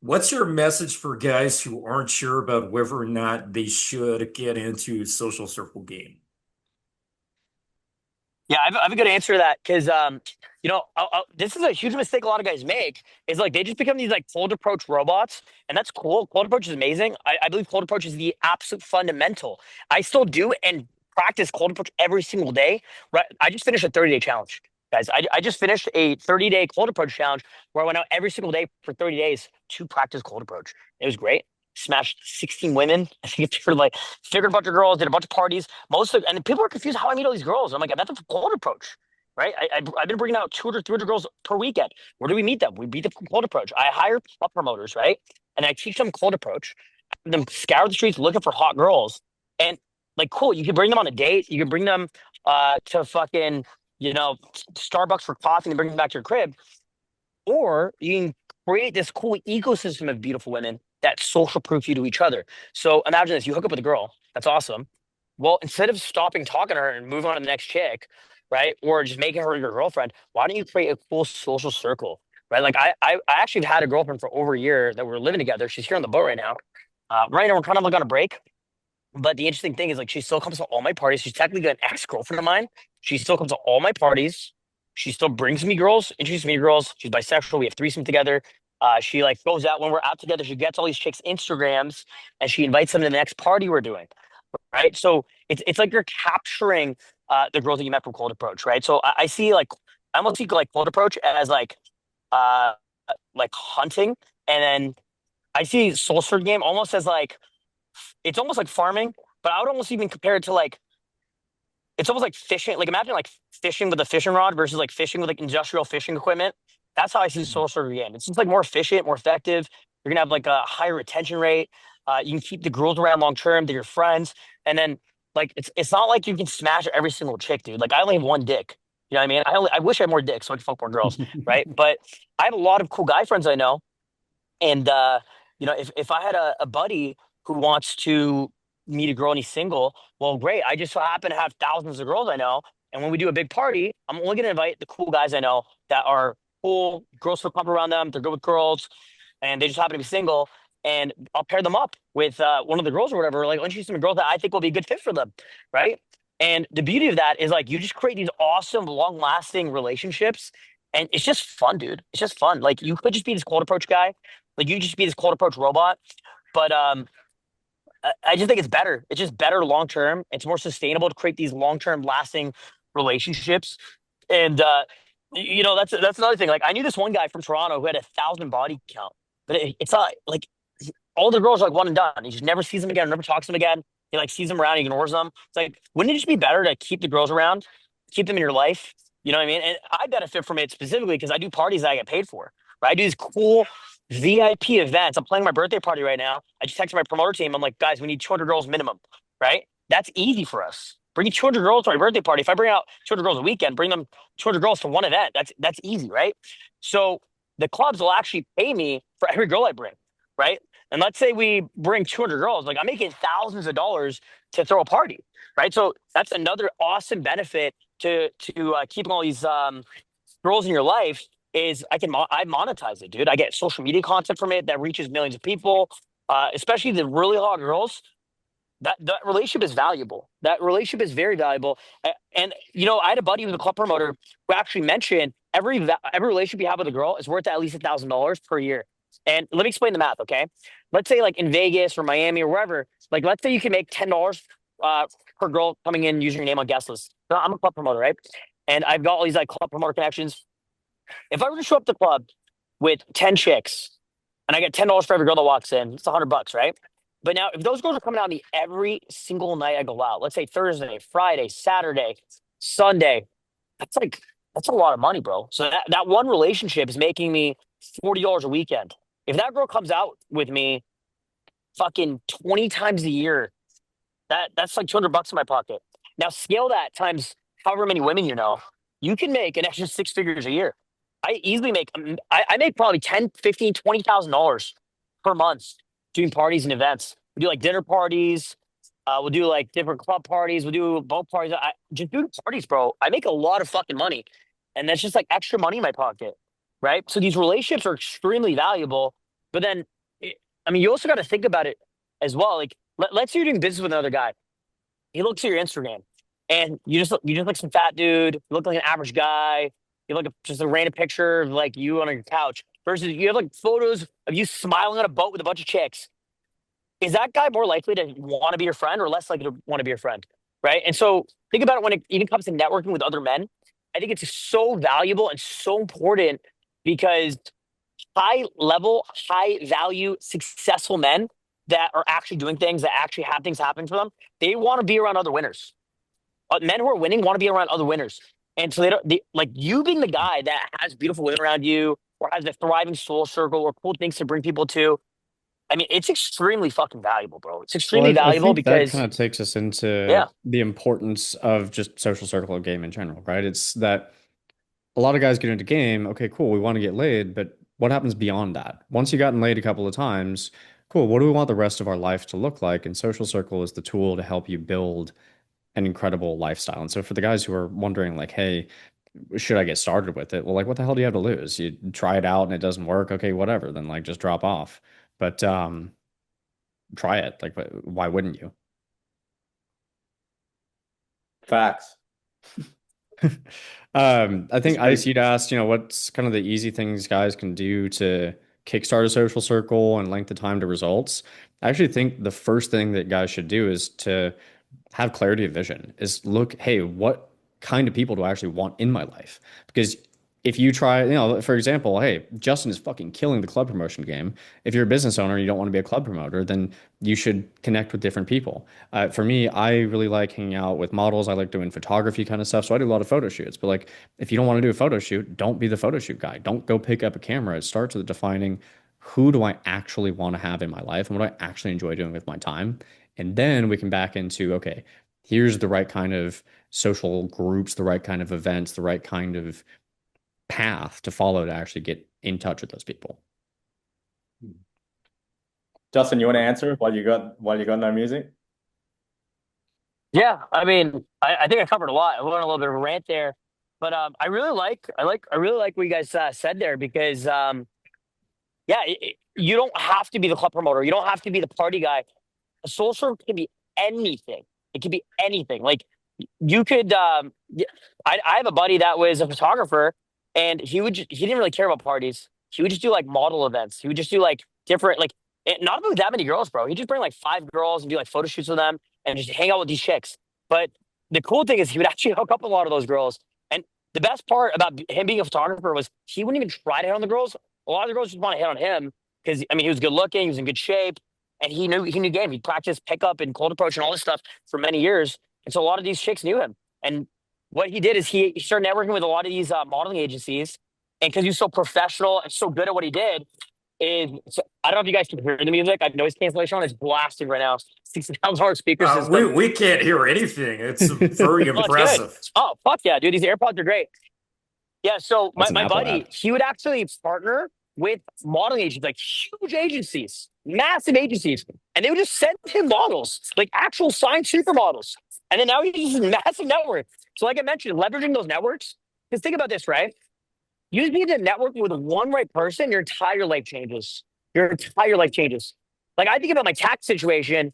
What's your message for guys who aren't sure about whether or not they should get into social circle game? Yeah, I have a good answer to that because, this is a huge mistake a lot of guys make is like they just become these like cold approach robots, and that's cool. Cold approach is amazing. I believe cold approach is the absolute fundamental. I still do and practice cold approach every single day. Right, I just finished a 30-day challenge, guys. I just finished a 30-day cold approach challenge where I went out every single day for 30 days to practice cold approach. It was great. Smashed 16 women. I think it's for like figured a bunch of girls, did a bunch of parties. And people are confused how I meet all these girls. I'm like, I met them from cold approach, right? I've been bringing out 200, 300 girls per weekend. Where do we meet them? We meet them from cold approach. I hire club promoters, right? And I teach them cold approach. Have them scour the streets looking for hot girls. And like, cool, you can bring them on a date. You can bring them to fucking, Starbucks for coffee and bring them back to your crib. Or you can create this cool ecosystem of beautiful women that social proof you to each other. So imagine this, you hook up with a girl. That's awesome. Well, instead of stopping talking to her and moving on to the next chick, right? Or just making her your girlfriend, why don't you create a cool social circle? Right. Like I actually had a girlfriend for over a year that we were living together. She's here on the boat right now. Right now we're kind of like on a break. But the interesting thing is like she still comes to all my parties. She's technically an ex-girlfriend of mine. She still comes to all my parties. She still brings me girls, introduces me to girls. She's bisexual. We have threesome together. She like goes out when we're out together. She gets all these chicks' Instagrams and she invites them to the next party we're doing. Right. So it's like you're capturing the girls that you met from cold approach, right? So I see like I almost see like cold approach as uh like hunting, and then I see soul search game almost as like it's almost like farming, but I would almost even compare it to like it's almost like fishing. Like imagine like fishing with a fishing rod versus like fishing with like industrial fishing equipment. That's how I see soul surfer game. It's just like more efficient, more effective. You're gonna have like a higher retention rate. You can keep the girls around long term. They're your friends, and then like it's not like you can smash every single chick, dude. Like I only have one dick. You know what I mean? I wish I had more dicks so I could fuck more girls, right? But I have a lot of cool guy friends I know, and if I had a buddy who wants to meet a girl and he's single, well, great. I just so happen to have thousands of girls I know. And when we do a big party, I'm only gonna invite the cool guys I know that are cool, girls feel comfortable around them, they're good with girls, and they just happen to be single. And I'll pair them up with one of the girls or whatever, like introduce them to girls that I think will be a good fit for them, right? And the beauty of that is like you just create these awesome, long-lasting relationships, and it's just fun, dude. It's just fun. Like you could just be this cold approach guy, like you just be this cold approach robot. But I just think it's better. It's just better long term. It's more sustainable to create these long term lasting relationships. And that's another thing. Like I knew this one guy from Toronto who had 1,000 body count, but it's not like all the girls are like one and done. He just never sees them again, never talks to them again. He like sees them around, he ignores them. It's like, wouldn't it just be better to keep the girls around, keep them in your life? You know what I mean? And I benefit from it specifically because I do parties that I get paid for. Right? I do these cool VIP events. I'm planning my birthday party right now. I just texted my promoter team. I'm like, guys, we need 200 girls minimum. Right? That's easy for us. Bring 200 girls to my birthday party. If I bring out 200 girls a weekend, bring them 200 girls to one event. That's easy, right? So the clubs will actually pay me for every girl I bring, right? And let's say we bring 200 girls, like I'm making thousands of dollars to throw a party, right? So that's another awesome benefit to keeping all these girls in your life is I monetize it, dude. I get social media content from it that reaches millions of people, especially the really hot girls. That relationship is valuable. That relationship is very valuable. And I had a buddy who was a club promoter who actually mentioned every relationship you have with a girl is worth at least $1,000 per year. And let me explain the math, okay? Let's say like in Vegas or Miami or wherever, like let's say you can make $10 uh, per girl coming in using your name on guest list. So I'm a club promoter, right? And I've got all these like club promoter connections. If I were to show up to the club with 10 chicks and I get $10 for every girl that walks in, it's $100, right? But now if those girls are coming out to me every single night I go out, let's say Thursday, Friday, Saturday, Sunday, that's a lot of money, bro. So that one relationship is making me $40 a weekend. If that girl comes out with me fucking 20 times a year, that's like $200 in my pocket. Now scale that times however many women you know. You can make an extra six figures a year. I easily make I make probably 10, 15, $20,000 per month doing parties and events. We do like dinner parties. We'll do like different club parties. We'll do boat parties. I just do parties, bro. I make a lot of fucking money. And that's just like extra money in my pocket. Right. So these relationships are extremely valuable. But then, I mean, you also got to think about it as well. Like, let's say you're doing business with another guy. He looks at your Instagram, and you just look some fat dude. You look like an average guy. You look at just a random picture of like you on your couch. Versus you have like photos of you smiling on a boat with a bunch of chicks. Is that guy more likely to want to be your friend or less likely to want to be your friend? Right. And so think about it when it even comes to networking with other men. I think it's so valuable and so important because high level, high value, successful men that are actually doing things that actually have things happen for them, they want to be around other winners. Men who are winning want to be around other winners. And so like you being the guy that has beautiful women around you or has a thriving soul circle or cool things to bring people to. I mean, it's extremely fucking valuable, bro. It's Well, extremely I valuable think that kind because, of takes us into yeah, the importance of just social circle of game in general, right? It's that a lot of guys get into game, okay, cool, we want to get laid, but what happens beyond that? Once you've gotten laid a couple of times, cool, what do we want the rest of our life to look like? And social circle is the tool to help you build an incredible lifestyle. And so for the guys who are wondering, like, hey, should I get started with it? Well, like, what the hell do you have to lose? You try it out and it doesn't work, okay, whatever, then like just drop off. But try it. Like, why wouldn't you? Facts. I It's think pretty. Ice, you'd asked, what's kind of the easy things guys can do to kickstart a social circle and length the time to results. I actually think the first thing that guys should do is to have clarity of vision, is look, hey, what kind of people do I actually want in my life? Because if you try, for example, hey, Justin is fucking killing the club promotion game. If you're a business owner and you don't want to be a club promoter, then you should connect with different people. For me, I really like hanging out with models. I like doing photography kind of stuff. So I do a lot of photo shoots. But like, if you don't want to do a photo shoot, don't be the photo shoot guy. Don't go pick up a camera. It starts with defining who do I actually want to have in my life and what do I actually enjoy doing with my time. And then we can back into, okay, here's the right kind of social groups, the right kind of events, the right kind of path to follow to actually get in touch with those people. Justin, you want to answer while you got our music? yeah. I mean, I think I covered a lot. I went on a little bit of a rant there, but I really like what you guys said there because, yeah, you don't have to be the club promoter. You don't have to be the party guy. A soul circle can be anything. It can be anything. Like you could I have a buddy that was a photographer and he didn't really care about parties. He would just do like model events. He would just do like different not with that many girls, bro. He'd just bring like five girls and do like photo shoots with them and just hang out with these chicks. But the cool thing is he would actually hook up with a lot of those girls. And the best part about him being a photographer was he wouldn't even try to hit on the girls. A lot of the girls just want to hit on him because I mean he was good looking, he was in good shape, and he knew game. He practiced pickup and cold approach and all this stuff for many years. And so a lot of these chicks knew him. And what he did is he started networking with a lot of these modeling agencies. And because he was so professional and so good at what he did, I don't know if you guys can hear the music. I have noise cancellation on. It's blasting right now. 60,000 speaker We system. we can't hear anything. It's very Oh, it's good. impressive. Oh, fuck yeah, dude. These AirPods are great. Yeah, so That's an my Apple buddy, app. he would actually partner with modeling agencies, like huge agencies, massive agencies, and they would just send him models, like actual signed supermodels. And then now he's just a massive network. So, like I mentioned, leveraging those networks. Because think about this, right? You just need to network with one right person, your entire life changes. Your entire life changes. Like I think about my tax situation.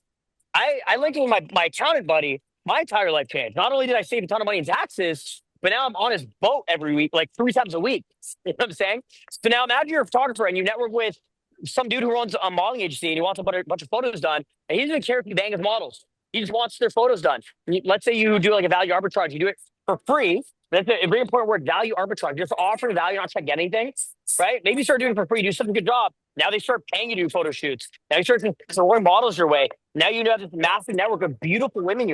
I linked with my accountant buddy. My entire life changed. Not only did I save a ton of money in taxes, but now I'm on his boat every week, like three times a week. You know what I'm saying? So now imagine you're a photographer and you network with some dude who runs a modeling agency and he wants a bunch of photos done. And he doesn't care if you bang his models. He just wants their photos done. Let's say you do like a value arbitrage. You do it for free. That's a very important word, value arbitrage. You're offering value, not trying to get anything, right? Maybe you start doing it for free, do such a good job. Now they start paying you to do photo shoots. Now you start throwing models your way. Now you have this massive network of beautiful women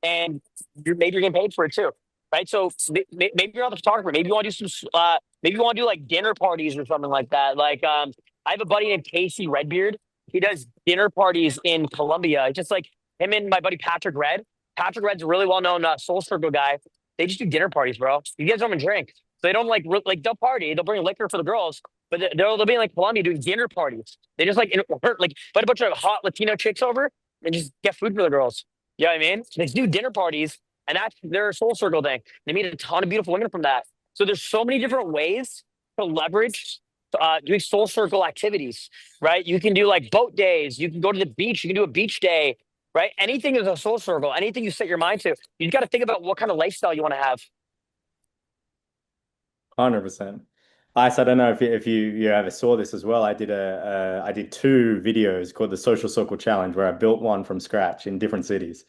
and maybe you're getting paid for it too, right? So maybe you're not the photographer. Maybe you want to do some, maybe you want to do like dinner parties or something like that. Like, I have a buddy named Casey Redbeard. He does dinner parties in Colombia. Just like him and my buddy Patrick Red. Patrick Red's a really well-known Soul Circle guy. They just do dinner parties, bro. You guys don't even drink. So they don't they'll party. They'll bring liquor for the girls, but they'll be in like Colombia doing dinner parties. They just invite a bunch of hot Latino chicks over and just get food for the girls. You know what I mean? They do dinner parties, and that's their soul circle thing. They meet a ton of beautiful women from that. So there's so many different ways to leverage doing soul circle activities, right? You can do like boat days. You can go to the beach. You can do a beach day, right? Anything is a soul circle. Anything you set your mind to. You got to think about what kind of lifestyle you want to have. 100%. I don't know if you ever saw this as well. I did two videos called the Social Circle Challenge where I built one from scratch in different cities.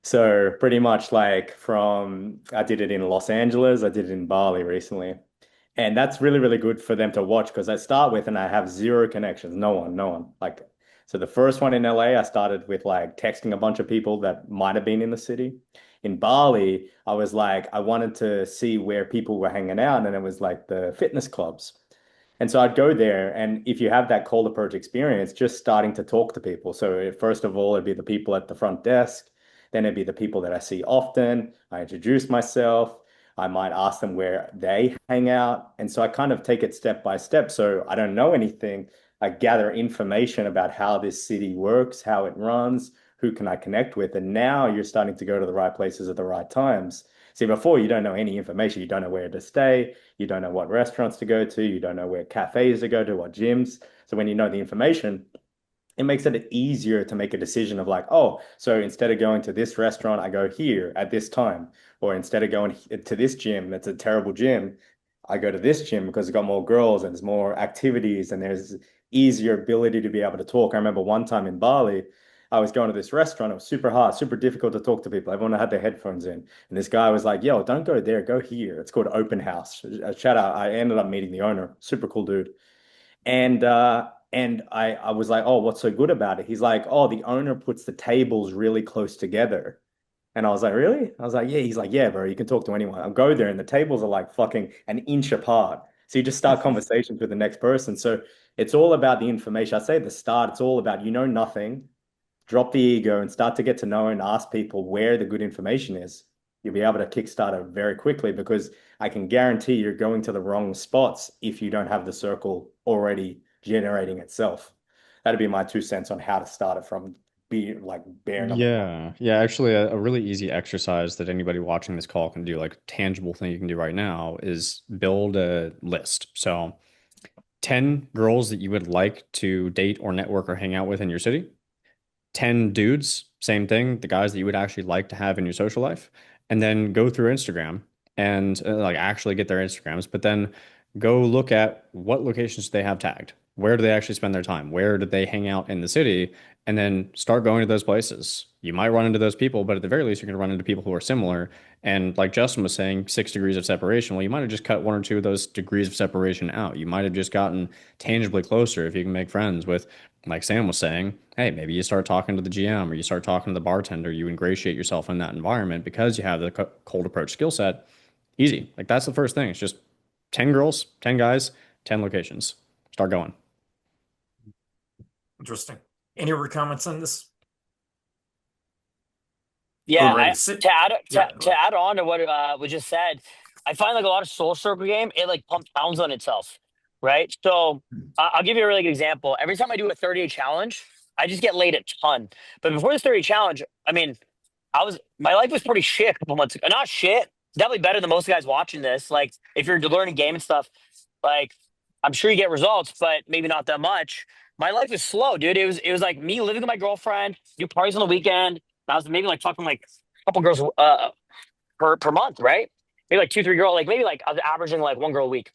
So pretty much like from I did it in Los Angeles, I did it in Bali recently. And that's really, really good for them to watch because I start with and I have zero connections. No one, no one. Like, so the first one in LA, I started with like texting a bunch of people that might have been in the city. In Bali, I was like, I wanted to see where people were hanging out, and it was like the fitness clubs. And so I'd go there, and if you have that cold approach experience, just starting to talk to people. So first of all, it'd be the people at the front desk, then it'd be the people that I see often. I introduce myself. I might ask them where they hang out. And so I kind of take it step by step. So I don't know anything. I gather information about how this city works, how it runs, who can I connect with. And now you're starting to go to the right places at the right times. See, before you don't know any information, you don't know where to stay, you don't know what restaurants to go to, you don't know where cafes to go to, what gyms. So when you know the information, it makes it easier to make a decision of like, oh, so instead of going to this restaurant, I go here at this time. Or instead of going to this gym, that's a terrible gym, I go to this gym because it's got more girls and there's more activities and there's easier ability to be able to talk. I remember one time in Bali, I was going to this restaurant. It was super hard, super difficult to talk to people. Everyone had their headphones in. And this guy was like, yo, don't go there, go here. It's called Open House. Shout out. I ended up meeting the owner. Super cool dude. And I was like, oh, what's so good about it? He's like, oh, the owner puts the tables really close together. And I was like, really? I was like, yeah. He's like, yeah, bro, you can talk to anyone. I'll go there and the tables are like fucking an inch apart. So you just start conversations with the next person. So it's all about the information. I say at the start, it's all about you know nothing, drop the ego and start to get to know and ask people where the good information is. You'll be able to kickstart it very quickly because I can guarantee you're going to the wrong spots if you don't have the circle already generating itself. That'd be my 2 cents on how to start it from be like bare number one. Yeah. Yeah. Actually, a really easy exercise that anybody watching this call can do, like a tangible thing you can do right now, is build a list. So 10 girls that you would like to date or network or hang out with in your city, 10 dudes, same thing, the guys that you would actually like to have in your social life, and then go through Instagram and like actually get their Instagrams, but then go look at what locations they have tagged. Where do they actually spend their time? Where do they hang out in the city? And then start going to those places. You might run into those people, but at the very least, you're going to run into people who are similar. And like Justin was saying, 6 degrees of separation. Well, you might have just cut one or two of those degrees of separation out. You might have just gotten tangibly closer if you can make friends with, like Sam was saying, hey, maybe you start talking to the GM or you start talking to the bartender. You ingratiate yourself in that environment because you have the cold approach skill set. Easy. Like that's the first thing. It's just 10 girls, 10 guys, 10 locations. Start going. Interesting. Any other comments on this? Yeah, Oh, ready. Sit. to add Yeah, go to ahead. add on to what was just said, I find like a lot of soul circle game, it like compounds on itself, right? So I'll give you a really good example. Every time I do a 30-day challenge, I just get laid a ton. But before this 30-day challenge, I mean, my life was pretty shit a couple months ago. Not shit, definitely better than most guys watching this. Like if you're learning game and stuff, like I'm sure you get results, but maybe not that much. My life was slow, dude. It was like me living with my girlfriend, do parties on the weekend. I was maybe like fucking like a couple girls per month, right? Maybe like two, three girls, like maybe like I was averaging like one girl a week.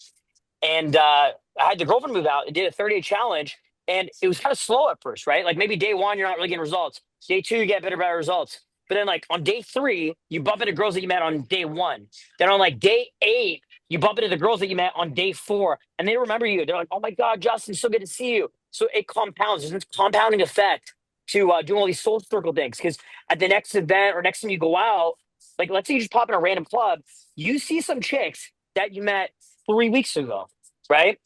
And I had the girlfriend move out and did a 30-day challenge. And it was kind of slow at first, right? Like maybe day one, you're not really getting results. Day two, you get better results. But then like on day three, you bump into girls that you met on day one. Then on like day eight, you bump into the girls that you met on day four. And they remember you. They're like, oh my God, Justin, so good to see you. So it compounds. There's this compounding effect to doing all these soul circle things. Because at the next event or next time you go out, like let's say you just pop in a random club, you see some chicks that you met 3 weeks ago, right?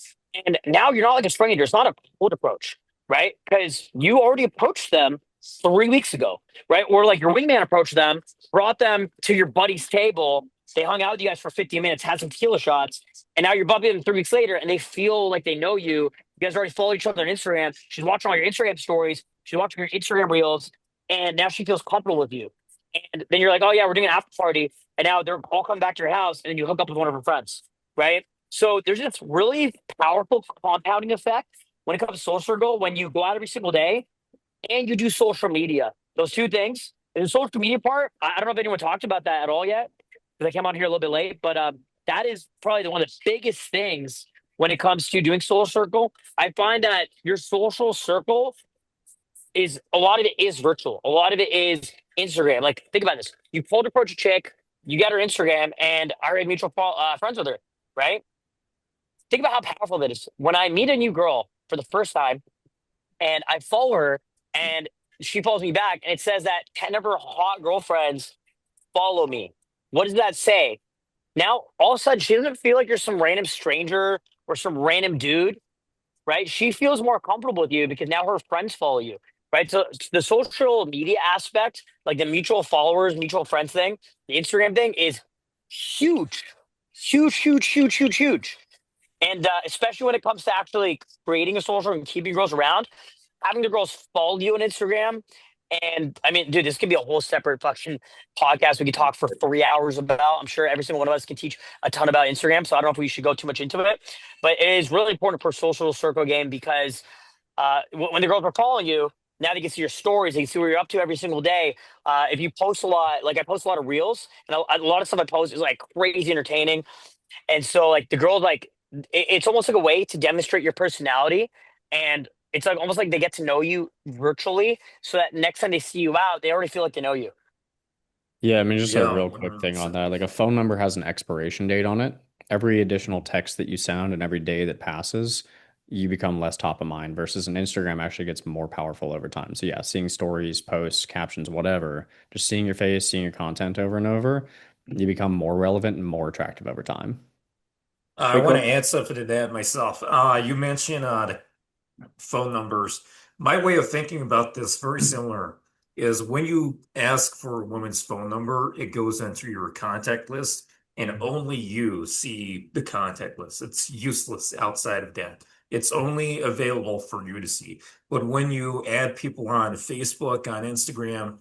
And now you're not like a stranger. It's not a cold approach, right? Because you already approached them 3 weeks ago, right? Or like your wingman approached them, brought them to your buddy's table. They hung out with you guys for 15 minutes, had some tequila shots, and now you're bumping them 3 weeks later, and they feel like they know you. You guys already follow each other on Instagram. She's watching all your Instagram stories. She's watching your Instagram reels, and now she feels comfortable with you. And then you're like, oh yeah, we're doing an after party, and now they're all coming back to your house, and then you hook up with one of her friends, right? So there's this really powerful compounding effect when it comes to social circle when you go out every single day and you do social media. Those two things. And the social media part, I don't know if anyone talked about that at all yet because I came on here a little bit late, but that is probably one of the biggest things when it comes to doing social circle. I find that your social circle is a lot of it is virtual. A lot of it is Instagram. Like, think about this: you cold approach a chick, you get her Instagram, and I already mutual friends with her, right? Think about how powerful that is. When I meet a new girl for the first time, and I follow her, and she follows me back, and it says that 10 of her hot girlfriends follow me. What does that say? Now, all of a sudden, she doesn't feel like you're some random stranger or some random dude, right? She feels more comfortable with you because now her friends follow you, right? So the social media aspect, like the mutual followers, mutual friends thing, the Instagram thing is huge, huge, huge, huge, huge, huge. And especially when it comes to actually creating a social and keeping girls around, having the girls follow you on Instagram. And I mean, dude, this could be a whole separate fucking podcast we could talk for 3 hours about. I'm sure every single one of us can teach a ton about Instagram. So I don't know if we should go too much into it, but it is really important for social circle game because when the girls are following you, now they can see your stories. They can see what you're up to every single day. If you post a lot, like I post a lot of reels, and a lot of stuff I post is like crazy entertaining. And so like the girls like it's almost like a way to demonstrate your personality and it's like almost like they get to know you virtually so that next time they see you out, they already feel like they know you. Yeah, I mean, just a Yeah, real quick thing on 100%. that. Like a phone number has an expiration date on it. Every additional text that you sound and every day that passes, you become less top of mind versus an Instagram actually gets more powerful over time. So yeah, seeing stories, posts, captions, whatever, just seeing your face, seeing your content over and over, you become more relevant and more attractive over time. I We want to call add something to that myself. You mentioned the phone numbers. My way of thinking about this, very similar, is when you ask for a woman's phone number, it goes into your contact list, and only you see the contact list. It's useless outside of that. It's only available for you to see. But when you add people on Facebook, on Instagram,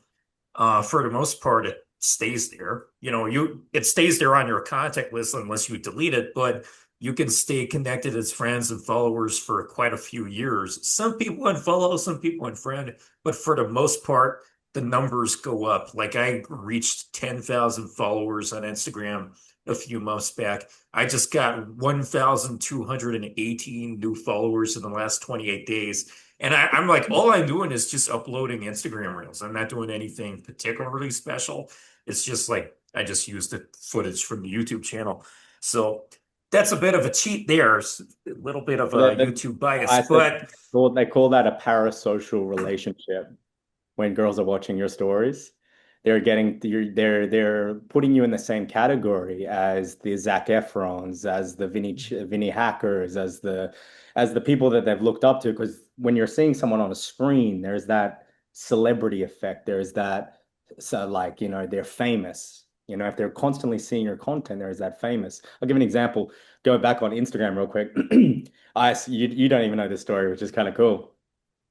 for the most part, it stays there. It stays there on your contact list unless you delete it, but you can stay connected as friends and followers for quite a few years. Some people unfollow, some people unfriend, but for the most part, the numbers go up. Like I reached 10,000 followers on Instagram a few months back. I just got 1,218 new followers in the last 28 days. And I'm like, all I'm doing is just uploading Instagram reels. I'm not doing anything particularly special. It's just like I just used the footage from the YouTube channel. So that's a bit of a cheat there, a little bit of a that, YouTube bias. I said But they call that a parasocial relationship when girls are watching your stories. They're putting you in the same category as the Zac Efrons, as the Vinny Hackers, as the people that they've looked up to. Because when you're seeing someone on a screen, there's that celebrity effect. There's that so like they're famous. If they're constantly seeing your content, there's that famous. I'll give an example. Go back on Instagram real quick. You don't even know this story, which is kind of cool.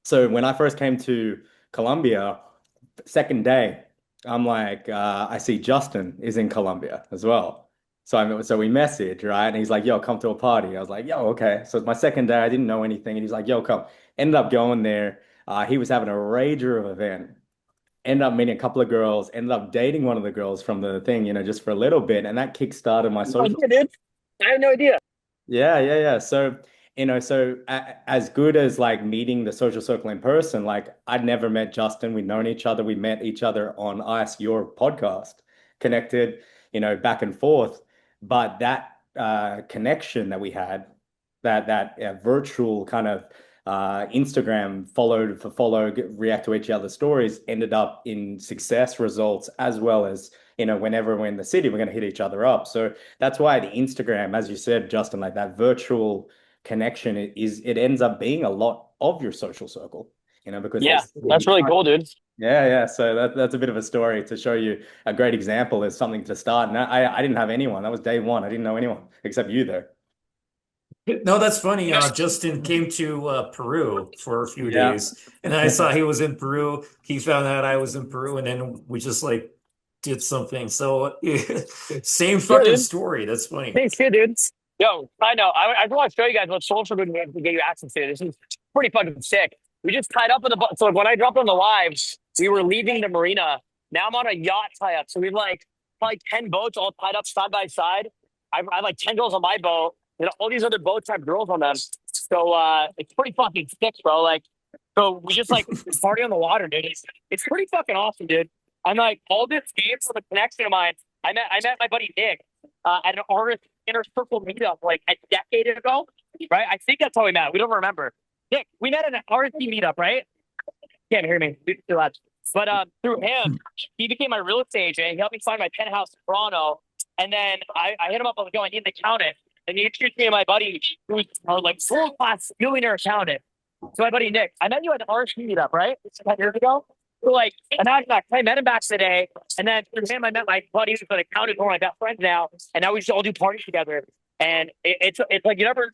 So when I first came to Colombia, second day, I'm like, I see Justin is in Colombia as well. So we message, right? And he's like, yo, come to a party. I was like, yo, okay. So it's my second day. I didn't know anything. And he's like, yo, come. Ended up going there. He was having a rager of event. Ended up meeting a couple of girls. Ended up dating one of the girls from the thing, just for a little bit. And that kickstarted my No social. idea, dude. I have no idea. Yeah, yeah, yeah. So, as good as like meeting the social circle in person, like I'd never met Justin. We'd known each other. We met each other on Ice, your podcast, connected, back and forth. But that connection that we had, that virtual kind of Instagram react to each other's stories, ended up in success results as well as, whenever we're in the city, we're going to hit each other up. So that's why the Instagram, as you said, Justin, like that virtual connection it ends up being a lot of your social circle, because Yeah, there's that's really cool, dude. yeah, yeah. So that's a bit of a story to show you a great example as something to start. And I didn't have anyone. That was day one. I didn't know anyone except you there. no, that's funny. Justin came to Peru for a few Yeah. days, and I saw he was in Peru. He found out I was in Peru, and then we just like did something. So same Yeah, fucking dude. story. That's funny. Thanks, good, dude. Yo, I know. I just want to show you guys what social good games can get you access to. This is pretty fucking sick. We just tied up with so like when I dropped on the lives, we were leaving the marina. Now I'm on a yacht tie up. So we've like probably 10 boats all tied up side by side. I have like 10 girls on my boat, and all these other boats have girls on them. So it's pretty fucking sick, bro. Like, so we just like party on the water, dude. It's pretty fucking awesome, dude. I'm like all this game from a connection of mine. I met my buddy Nick at an artist inner circle meetup like a decade ago, right? I think that's how we met. We don't remember. Nick, we met at an RSC meetup, right? Can't hear me. Too loud. But through him, he became my real estate agent. He helped me find my penthouse in Toronto. And then I hit him up. I was going, I need an accountant. And he introduced me to my buddy who's like full class millionaire accountant. So my buddy Nick, I met you at an RSC meetup, right? 10 years ago. So like, imagine that. I met him back today. And then through him, I met my buddy who's an accountant, one of my best friends now. And now we just all do parties together. And it's like you never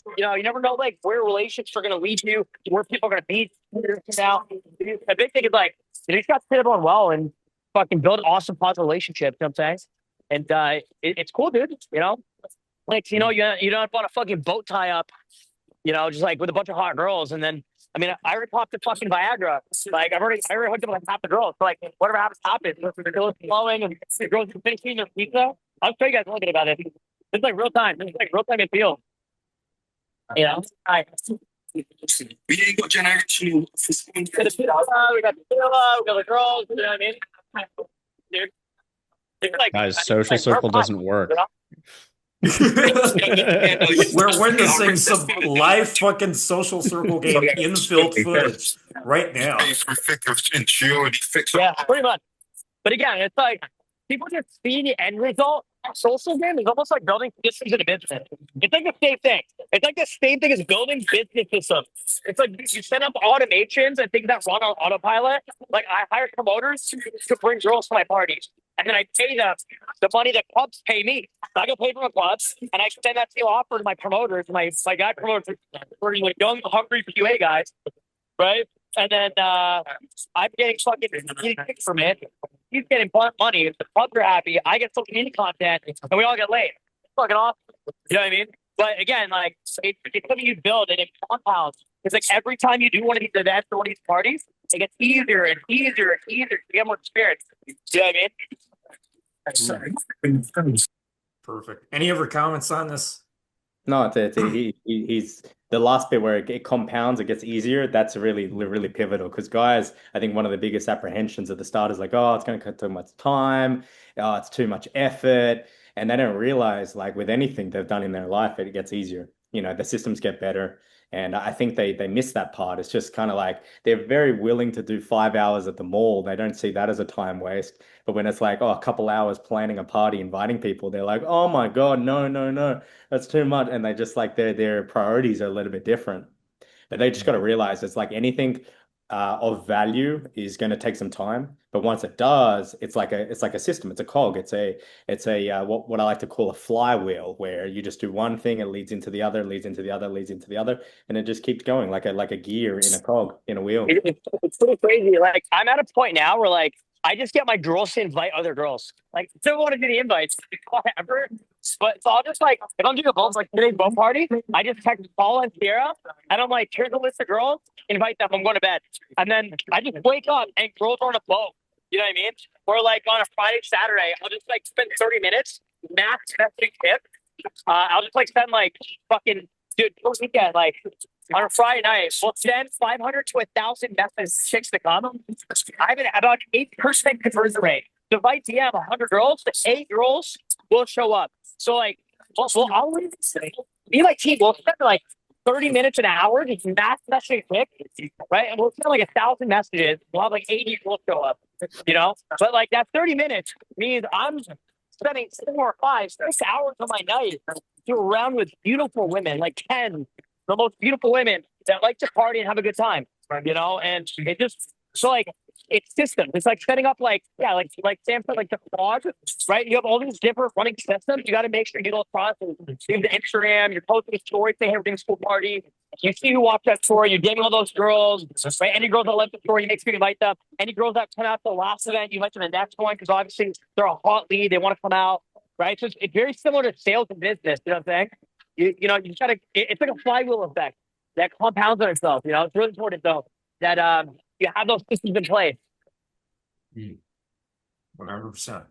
know like where relationships are going to lead you, where people are going to be now. The big thing is like you just got to sit everyone well and fucking build awesome positive relationships. You know what I'm saying? And it's cool, dude. You know, like you don't want a fucking boat tie up. You know, just like with a bunch of hot girls, and then I mean, I already popped the fucking Viagra. Like I already hooked up with like half the girls. So like whatever happens. The girls flowing and the girls finishing their pizza. I'll show you guys a little bit about it. It's like real time. It's like real time in field. You know? We ain't got generational. We got the tequila, we got the girls, you know what I mean? Dude. It's like, Guys, social circle doesn't work. We're in the same live fucking social circle game infield footage right now. Yeah, pretty much. But again, it's like people just see the end result. Social game is almost like building systems in a business. It's like the same thing. It's like the same thing as building business systems. It's like you set up automations and things that run on autopilot. Like I hire promoters to bring girls to my parties. And then I pay them the money that clubs pay me. So I get paid from the clubs, and I send that same offer to my promoters, my guy promoters for like young, hungry QA guys, right? And then I'm getting fucking kicked from it. He's getting money. The clubs are happy. I get social media content, and we all get laid. It's fucking awesome. You know what I mean? But again, like it's something you build, and it compounds. It's like every time you do one of these events or one of these parties, it gets easier and easier and easier to get more experience. You know what I mean? Perfect. Any other comments on this? No, he's the last bit where it compounds, it gets easier. That's really pivotal because guys, I think one of the biggest apprehensions at the start is like, oh, it's going to take too much time. Oh, it's too much effort. And they don't realize like with anything they've done in their life, it gets easier. You know, the systems get better. And I think they miss that part. It's just kind of like they're very willing to do 5 hours at the mall. They don't see that as a time waste. But when it's like, oh, a couple hours planning a party, inviting people, they're like, oh my God, no, that's too much. And they just like their priorities are a little bit different. But they just got to realize it's like anything of value is going to take some time. But once it does, it's like a system. It's a cog. It's a what I like to call a flywheel, where you just do one thing, it leads into the other, leads into the other, leads into the other, and it just keeps going like a gear in a cog in a wheel. It's pretty crazy. Like I'm at a point now where like I just get my girls to invite other girls. Like I don't want to do the invites, whatever. But so I'll just like if I'm doing a boat like today's boat party, I just text Paul and Sierra, and I'm like, here's a list of girls, invite them. I'm going to bed, and then I just wake up and girls are on a boat. You know what I mean? Or like on a Friday, Saturday, I'll just like spend 30 minutes max messaging tip. I'll just like spend like fucking dude weekend like on a Friday night. We'll send 500 to 1,000 messages chicks to come. I have about 8% conversion rate. So if I DM 100 girls, 8 girls will show up. So like, well I'll be like team. We'll spend like 30 minutes an hour just mass messaging quick, right? And we'll send like 1,000 messages. We'll have like 80 will show up, you know? But like that 30 minutes means I'm spending 4 or 5, 6 hours of my night to around with beautiful women, like 10, the most beautiful women that like to party and have a good time, you know? And it just, so like, it's systems. It's like setting up like Sam said, like the quad, right? You have all these different running systems. You got to make sure you go across and you the Instagram, you're posting a story, say everything's school party. You see who watched that story, you're getting all those girls, right? Any girls that left the story, you make sure you invite them. Any girls that come out to the last event, you invite them to the next one because obviously they're a hot lead, they want to come out, right? So it's very similar to sales and business, you know what I'm saying? you know, you gotta, it's like a flywheel effect that compounds on itself. You know, it's really important though that you have those systems in place. 100%.